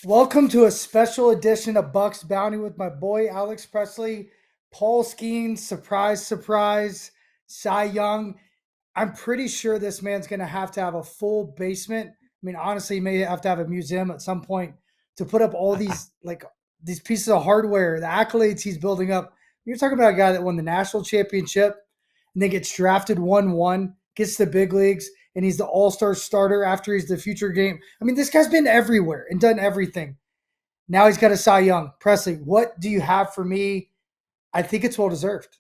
Welcome to a special edition of Bucs Bounty with my boy Alex Presley, Paul Skenes, surprise, surprise, Cy Young. I'm pretty sure this man's going to have a full basement. I mean, honestly, he may have to have a museum at some point to put up all these pieces of hardware, the accolades he's building up. You're talking about a guy that won the national championship and then gets drafted 1-1, gets to the big leagues, and he's the all-star starter after he's the future game. I mean, this guy's been everywhere and done everything. Now he's got a Cy Young. Presley, what do you have for me? I think it's well deserved.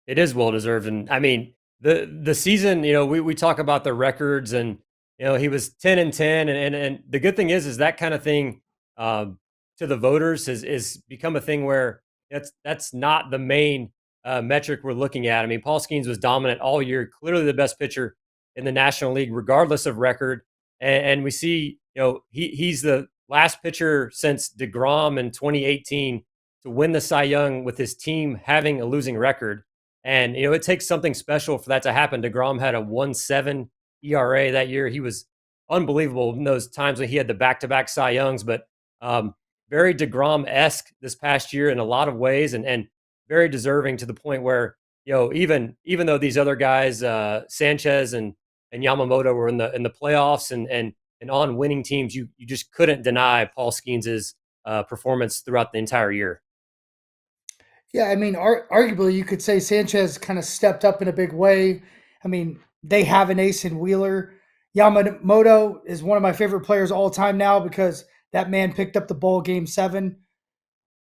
It is well deserved, and I mean the season. We talk about the records, and he was 10-10, and the good thing is that kind of thing to the voters is become a thing where that's not the main metric we're looking at. I mean, Paul Skenes was dominant all year, clearly the best pitcher in the National League, regardless of record, and we see he's the last pitcher since DeGrom in 2018 to win the Cy Young with his team having a losing record. And it takes something special for that to happen. DeGrom had a 1.7 ERA that year. He was unbelievable in those times when he had the back-to-back Cy Youngs, but very DeGrom-esque this past year in a lot of ways, and very deserving to the point where even though these other guys, Sanchez and Yamamoto, were in the playoffs and on winning teams, you just couldn't deny Paul Skenes' performance throughout the entire year. Yeah, I mean, arguably, you could say Sanchez kind of stepped up in a big way. I mean, they have an ace in Wheeler. Yamamoto is one of my favorite players all time now because that man picked up the ball game 7.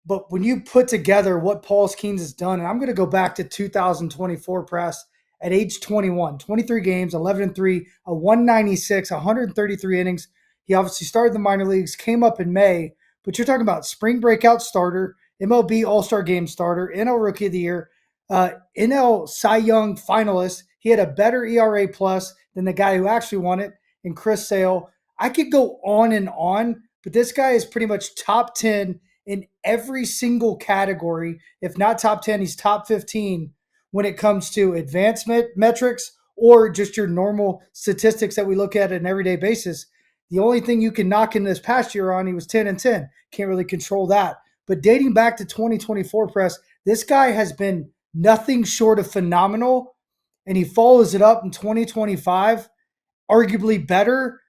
But when you put together what Paul Skenes has done, and I'm going to go back to 2024 press at age 21, 23 games, 11-3, a 196, 133 innings. He obviously started the minor leagues, came up in May, but you're talking about spring breakout starter, MLB All-Star Game starter, NL Rookie of the Year, NL Cy Young finalist. He had a better ERA plus than the guy who actually won it, and Chris Sale. I could go on, but this guy is pretty much top 10 in every single category. If not top 10, he's top 15 when it comes to advancement metrics or just your normal statistics that we look at an everyday basis. The only thing you can knock in this past year on, he was 10-10. Can't really control that. But dating back to 2024 press, this guy has been nothing short of phenomenal, and he follows it up in 2025, arguably better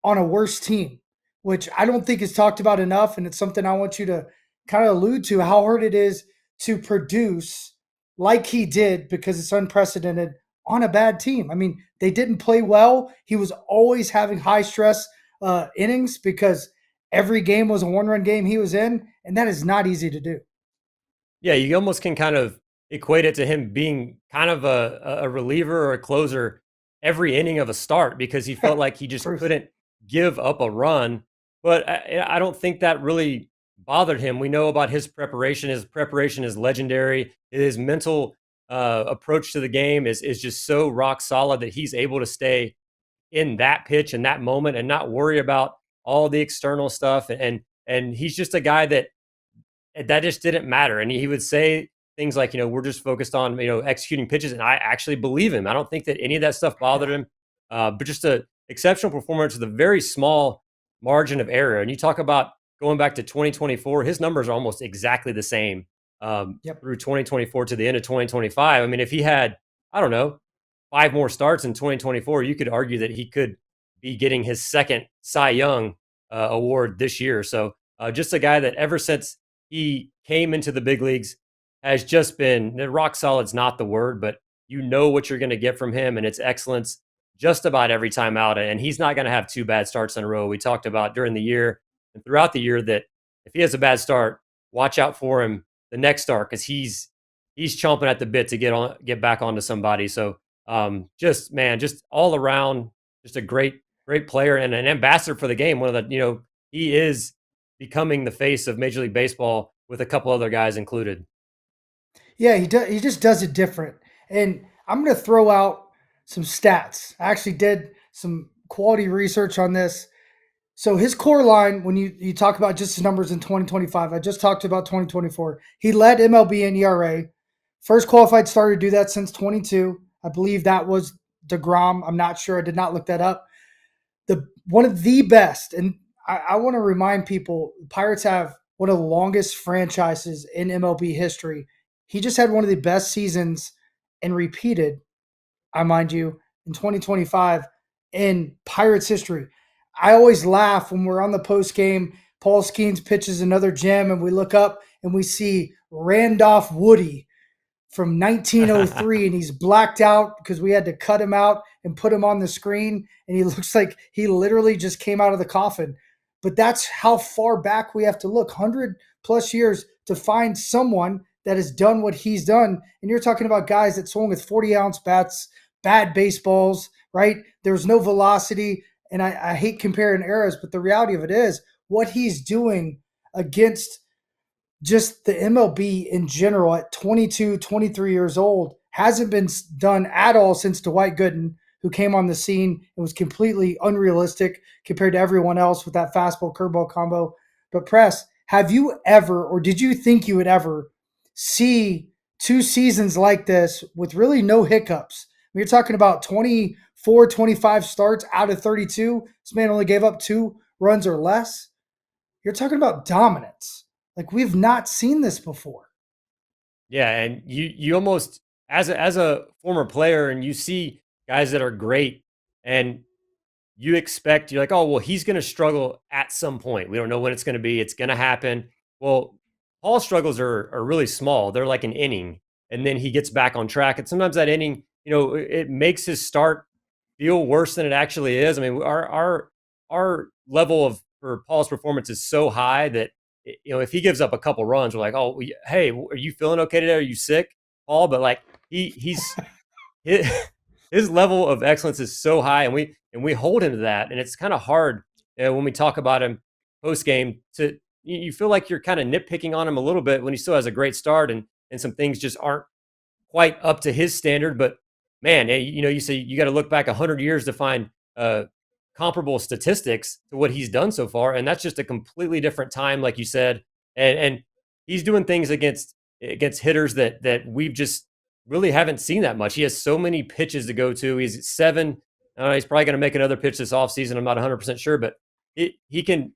on a worse team, which I don't think is talked about enough, and it's something I want you to kind of allude to, how hard it is to produce like he did, because it's unprecedented, on a bad team. I mean, they didn't play well. He was always having high stress innings because every game was a one-run game he was in, and that is not easy to do. Yeah, you almost can kind of equate it to him being kind of a reliever or a closer every inning of a start because he felt like he just couldn't give up a run. But I don't think that really bothered him. We know about his preparation. His preparation is legendary. His mental approach to the game is just so rock solid that he's able to stay in that pitch and that moment and not worry about all the external stuff. And he's just a guy that just didn't matter. And he would say things like, we're just focused on, executing pitches. And I actually believe him. I don't think that any of that stuff bothered him, but just an exceptional performance with a very small margin of error. And you talk about going back to 2024, his numbers are almost exactly the same through 2024 to the end of 2025. I mean, if he had, I don't know, 5 more starts in 2024, you could argue that he could be getting his second Cy Young award this year. So just a guy that ever since he came into the big leagues has just been, rock solid's not the word, but you know what you're going to get from him, and it's excellence just about every time out. And he's not going to have 2 bad starts in a row. We talked about during the year and throughout the year that if he has a bad start, watch out for him the next start because he's chomping at the bit to get back onto somebody. So just all around, just a great player and an ambassador for the game. One of the, he is becoming the face of Major League Baseball with a couple other guys included. Yeah, he does. He just does it different. And I'm going to throw out some stats. I actually did some quality research on this. So his core line, when you talk about just his numbers in 2025, I just talked about 2024. He led MLB in ERA. First qualified starter to do that since 22. I believe that was DeGrom. I'm not sure. I did not look that up. One of the best, and I want to remind people, Pirates have one of the longest franchises in MLB history. He just had one of the best seasons and repeated, I mind you, in 2025 in Pirates history. I always laugh when we're on the post game. Paul Skenes pitches another gem, and we look up and we see Randolph Woody from 1903, and he's blacked out because we had to cut him out and put him on the screen, and he looks like he literally just came out of the coffin. But that's how far back we have to look, 100 plus years, to find someone that has done what he's done. And you're talking about guys that swung with 40-ounce bats, bad baseballs, right? There's no velocity, and I hate comparing eras, but the reality of it is what he's doing against just the MLB in general at 22, 23 years old hasn't been done at all since Dwight Gooden, who came on the scene and was completely unrealistic compared to everyone else with that fastball curveball combo. But Press, have you ever, or did you think you would ever see two seasons like this with really no hiccups? You're talking about 24, 25 starts out of 32. This man only gave up 2 runs or less. You're talking about dominance. Like, we've not seen this before. Yeah, and you almost, as a former player, and you see guys that are great, and you're like, oh well, he's going to struggle at some point. We don't know when it's going to be. It's going to happen. Well, Paul's struggles are really small. They're like an inning, and then he gets back on track. And sometimes that inning, it makes his start feel worse than it actually is. I mean, our level of for Paul's performance is so high that if he gives up a couple runs, we're like, oh, hey, are you feeling okay today? Are you sick, Paul? But like he's his, his level of excellence is so high, and we hold him to that, and it's kind of hard when we talk about him post game to you feel like you're kind of nitpicking on him a little bit when he still has a great start and some things just aren't quite up to his standard. But man, you say you got to look back 100 years to find comparable statistics to what he's done so far, and that's just a completely different time, like you said. And he's doing things against hitters that we've just really haven't seen that much. He has so many pitches to go to. He's at 7. He's probably going to make another pitch this offseason. I'm not 100% sure, but he can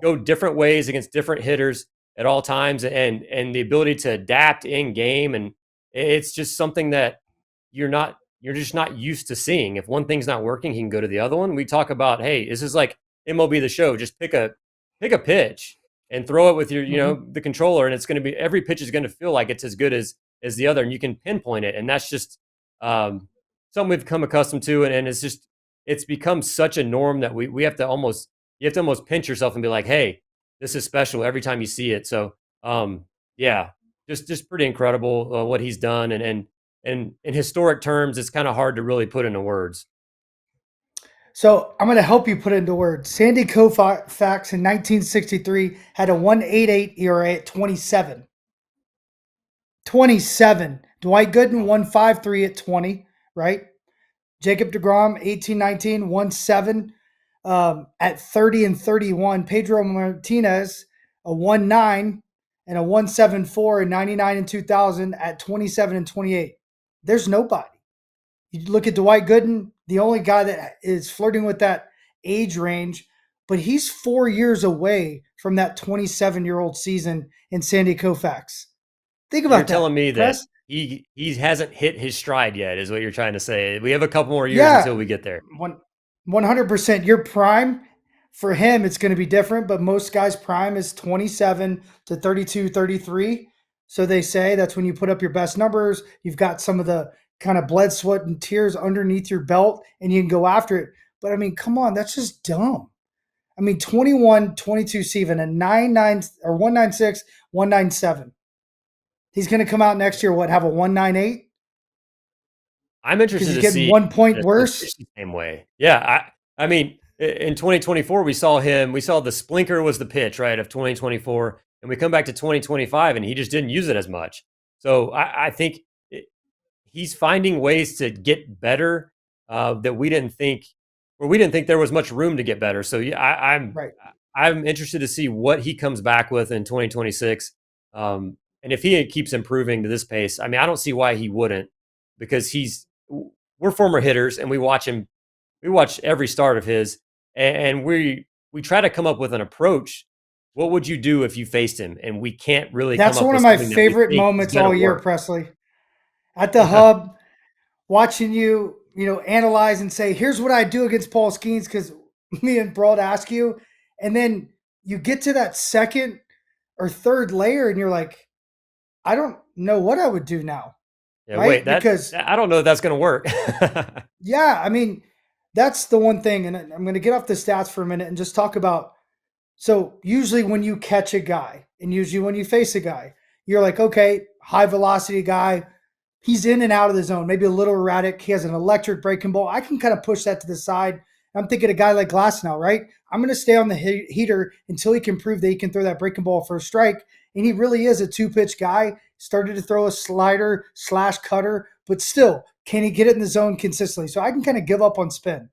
go different ways against different hitters at all times, and the ability to adapt in game, and it's just something that you're just not used to seeing. If one thing's not working, he can go to the other one. We talk about, hey, this is like MLB The Show. Just pick a pitch and throw it with your, the controller, and it's going to be every pitch is going to feel like it's as good as the other, and you can pinpoint it. And that's just something we've come accustomed to, and it's become such a norm that we have to almost pinch yourself and be like, hey, this is special every time you see it. So yeah, just pretty incredible what he's done, and in historic terms, it's kind of hard to really put into words. So I'm going to help you put it into words. Sandy Koufax in 1963 had a 1.88 ERA at 27. 27. Dwight Gooden 1.53 at 20, right? Jacob DeGrom 1819 1.7 at 30 and 31. Pedro Martinez a 1.9 and a 1.74 in 99 and 2000 at 27 and 28. There's nobody. You look at Dwight Gooden, the only guy that is flirting with that age range, but he's 4 years away from that 27-year-old season in Sandy Koufax. Think about that. You're telling me that he hasn't hit his stride yet, is what you're trying to say. We have a couple more years until we get there. 100%. Your prime, for him, it's going to be different, but most guys' prime is 27 to 32, 33. So they say that's when you put up your best numbers. You've got some of the kind of blood, sweat, and tears underneath your belt, and you can go after it. But I mean, come on, that's just dumb. I mean, 21, 22 season, a 9.9 or 1.96, 1.97. He's going to come out next year, have a 1.98? I'm interested to see 1 point worse. The same way. Yeah. I mean, in 2024, we saw the splinker was the pitch, right, of 2024. And we come back to 2025 and he just didn't use it as much. So I think he's finding ways to get better that we didn't think there was much room to get better. So yeah, I'm interested to see what he comes back with in 2026. And if he keeps improving to this pace, I mean, I don't see why he wouldn't, because we're former hitters and we watch every start of his, and we we try to come up with an approach. What would you do if you faced him and we can't really come That's up one of with my something that we favorite think is moments going to all year, work? Presley. At the hub, watching you, analyze and say, here's what I do against Paul Skenes because me and Broad ask you. And then you get to that second or third layer and you're like, I don't know what I would do now. Yeah, wait, Right? Because, I don't know if that's going to work. yeah, I mean, that's the one thing. And I'm going to get off the stats for a minute and just talk about. So, usually when you catch a guy and usually when you face a guy, you're like, okay, high velocity guy, he's in and out of the zone, maybe a little erratic. He has an electric breaking ball. I can kind of push that to the side. I'm thinking a guy like Glasnow, right? I'm going to stay on the heater until he can prove that he can throw that breaking ball for a strike. And he really is a two-pitch guy. Started to throw a slider slash cutter, but still, can he get it in the zone consistently? So I can kind of give up on spin.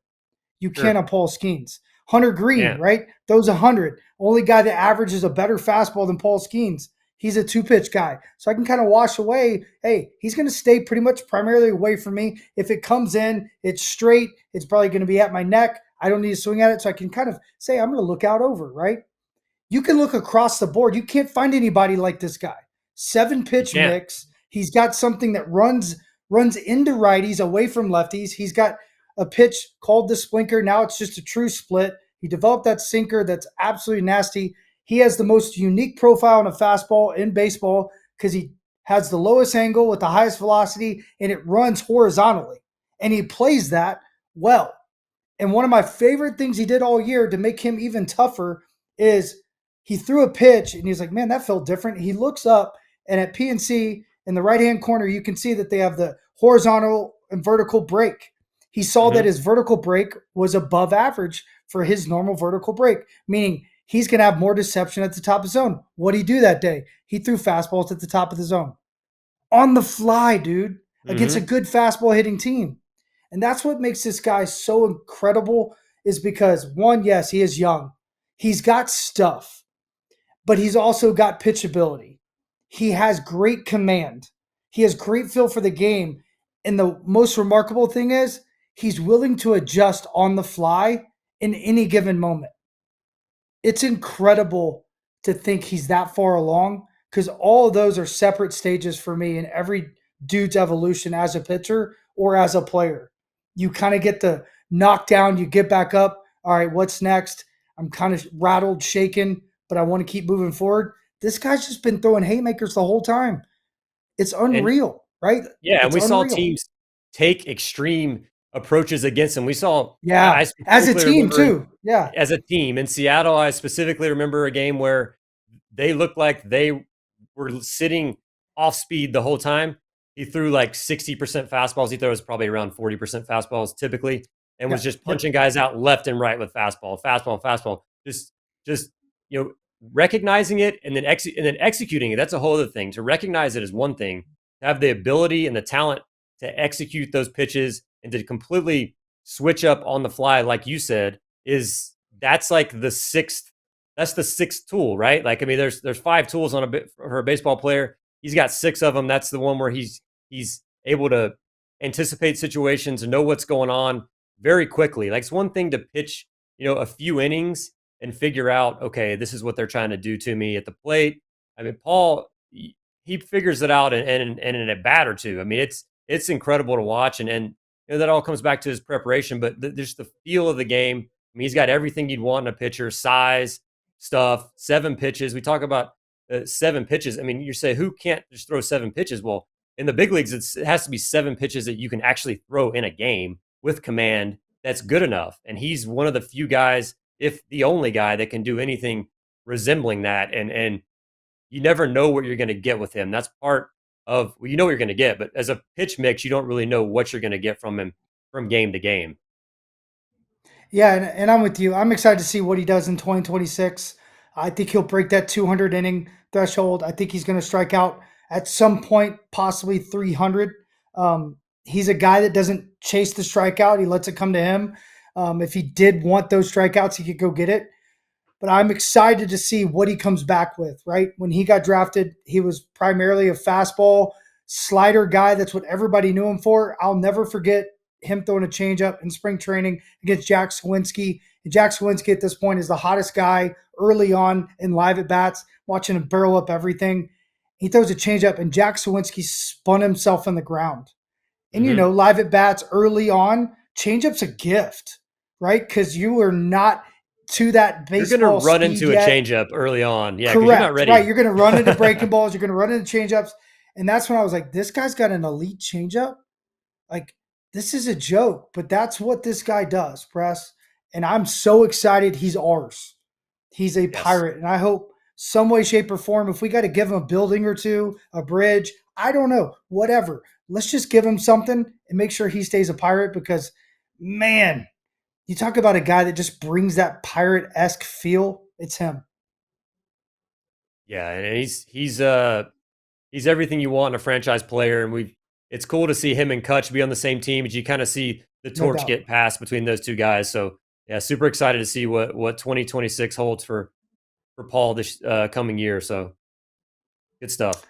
You can't Sure. on Paul Skenes. Hunter Green, Yeah. right? Throws 100. Only guy that averages a better fastball than Paul Skenes. He's a two-pitch guy. So I can kind of wash away, hey, he's going to stay pretty much primarily away from me. If it comes in, it's straight. It's probably going to be at my neck. I don't need to swing at it. So I can kind of say, I'm going to look out over, right? You can look across the board. You can't find anybody like this guy. Seven You pitch can't. mix. He's got something that runs into righties away from lefties. He's got a pitch called the splinker. Now it's just a true split. He developed that sinker that's absolutely nasty. He has the most unique profile on a fastball in baseball because he has the lowest angle with the highest velocity and it runs horizontally. And he plays that well. And one of my favorite things he did all year to make him even tougher is he threw a pitch and he's like, man, that felt different. He looks up and at PNC in the right hand corner, you can see that they have the horizontal and vertical break. He saw that Hmm. his vertical break was above average for his normal vertical break, meaning he's going to have more deception at the top of the zone. What did he do that day? He threw fastballs at the top of the zone on the fly, dude, against a Hmm. good fastball hitting team. And that's what makes this guy so incredible is because one, yes, he is young. He's got stuff, but he's also got pitchability. He has great command. He has great feel for the game. And the most remarkable thing is he's willing to adjust on the fly in any given moment. It's incredible to think he's that far along because all of those are separate stages for me in every dude's evolution as a pitcher or as a player. You kind of get the knockdown, you get back up. All right, what's next? I'm kind of rattled, shaken, but I want to keep moving forward. This guy's just been throwing haymakers the whole time. It's And unreal, right? yeah, and It's we saw unreal. teams take extreme approaches against him. We saw, I Yeah. As a specifically team, remember too. Yeah. as a team in Seattle, I specifically remember a game where they looked like they were sitting off speed the whole time. He threw like 60% fastballs. He throws probably around 40% fastballs typically and was Yep. just Yep. punching guys out left and right with fastball, fastball, fastball. Just you know, recognizing it and then executing it. That's a whole other thing. To recognize it is one thing. To have the ability and the talent to execute those pitches and to completely switch up on the fly, like you said, is that's like the sixth. That's the sixth tool, right? Like, I mean, there's five tools on for a baseball player. He's got six of them. That's the one where he's able to anticipate situations and know what's going on very quickly. Like, it's one thing to pitch, a few innings and figure out, okay, this is what they're trying to do to me at the plate. I mean, Paul, he figures it out in a bat or two. I mean, it's incredible to watch, and that all comes back to his preparation, but just the feel of the game. I mean, he's got everything you'd want in a pitcher: size, stuff, 7 pitches. We talk about 7 pitches. I mean, you say who can't just throw 7 pitches? Well, in the big leagues, it has to be 7 pitches that you can actually throw in a game with command. That's good enough, and he's one of the few guys, if the only guy, that can do anything resembling that. And you never know what you're going to get with him. That's part of, well, you know what you're going to get, but as a pitch mix, you don't really know what you're going to get from him from game to game. Yeah, and I'm with you. I'm excited to see what he does in 2026. I think he'll break that 200 inning threshold. I think he's going to strike out at some point, possibly 300. He's a guy that doesn't chase the strikeout, he lets it come to him. If he did want those strikeouts, he could go get it. But I'm excited to see what he comes back with, right? When he got drafted, he was primarily a fastball slider guy. That's what everybody knew him for. I'll never forget him throwing a changeup in spring training against Jack Sawinski. And Jack Sawinski at this point is the hottest guy early on in live at bats, watching him barrel up everything. He throws a changeup, and Jack Sawinski spun himself on the ground. And, live at bats early on, changeup's a gift, right? Because you are not to that baseball. You're going to run into yet. a changeup early on. Yeah, correct. You're not ready. Right. You're going to run into breaking balls. You're going to run into changeups. And that's when I was like, this guy's got an elite changeup. Like, this is a joke, but that's what this guy does, Press. And I'm so excited he's ours. He's a Pirate. And I hope some way, shape, or form, if we got to give him a building or two, a bridge, I don't know, whatever. Let's just give him something and make sure he stays a Pirate because, man, you talk about a guy that just brings that Pirate-esque feel. It's him. Yeah, and he's everything you want in a franchise player, and it's cool to see him and Kutch be on the same team, but you kind of see the torch get passed between those two guys. So yeah, super excited to see what 2026 holds for Paul this coming year. So good stuff.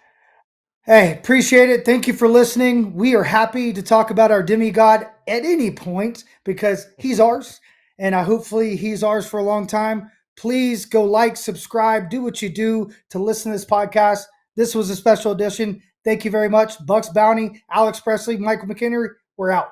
Hey, appreciate it. Thank you for listening. We are happy to talk about our demigod at any point because he's ours, and hopefully he's ours for a long time. Please go like, subscribe, do what you do to listen to this podcast. This was a special edition. Thank you very much. Bucs Bounty, Alex Presley, Michael McKenry, we're out.